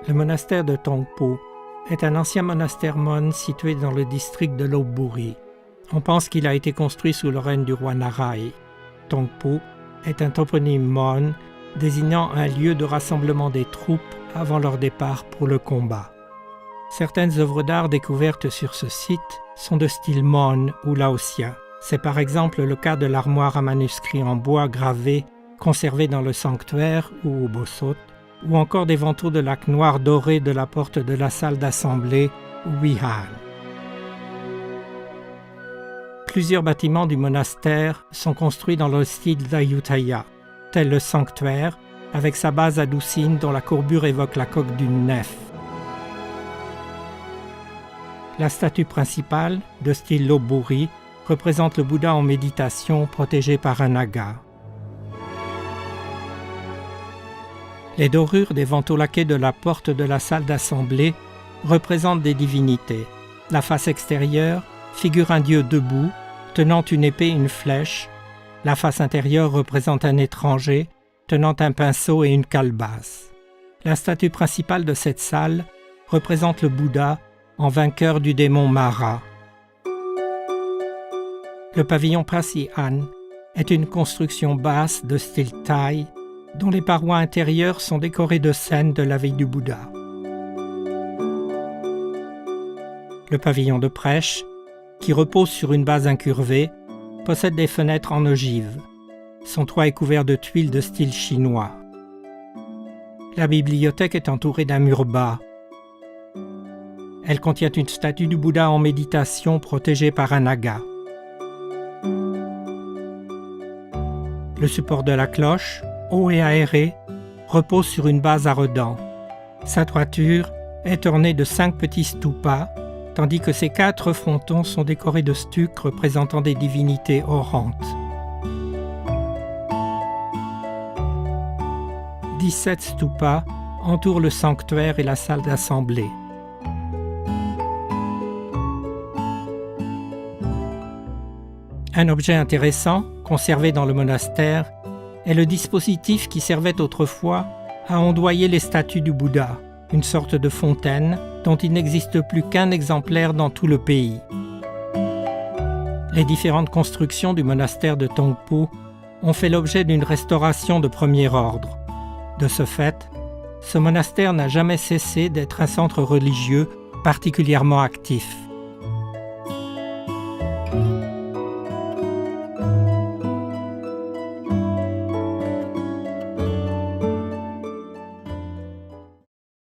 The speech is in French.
Le monastère de Tongpo est un ancien monastère mon situé dans le district de Lopburi. On pense qu'il a été construit sous le règne du roi Narai. Tongpo est un toponyme mon désignant un lieu de rassemblement des troupes avant leur départ pour le combat. Certaines œuvres d'art découvertes sur ce site sont de style mon ou laotien. C'est par exemple le cas de l'armoire à manuscrits en bois gravé conservée dans le sanctuaire ou Ubosot, ou encore des vantaux de laque noire dorés de la porte de la salle d'assemblée ou Wihan. Plusieurs bâtiments du monastère sont construits dans le style d'Ayutthaya, tel le sanctuaire, avec sa base à doucine dont la courbure évoque la coque d'une nef. La statue principale, de style Lopburi, représente le Bouddha en méditation protégé par un naga. Les dorures des vantaux laqués de la porte de la salle d'assemblée représentent des divinités. La face extérieure figure un dieu debout, tenant une épée et une flèche. La face intérieure représente un étranger, tenant un pinceau et une calebasse. La statue principale de cette salle représente le Bouddha en vainqueur du démon Mara. Le pavillon Prasihan est une construction basse de style Thaï, dont les parois intérieures sont décorées de scènes de la vie du Bouddha. Le pavillon de prêche, qui repose sur une base incurvée, possède des fenêtres en ogive. Son toit est couvert de tuiles de style chinois. La bibliothèque est entourée d'un mur bas. Elle contient une statue du Bouddha en méditation protégée par un naga. Le support de la cloche, haut et aéré, repose sur une base à redans. Sa toiture est ornée de 5 petits stupas, tandis que ses 4 frontons sont décorés de stucs représentant des divinités orantes. 17 stupas entourent le sanctuaire et la salle d'assemblée. Un objet intéressant, conservé dans le monastère, est le dispositif qui servait autrefois à ondoyer les statues du Bouddha, une sorte de fontaine dont il n'existe plus qu'un exemplaire dans tout le pays. Les différentes constructions du monastère de Tongpo ont fait l'objet d'une restauration de premier ordre. De ce fait, ce monastère n'a jamais cessé d'être un centre religieux particulièrement actif.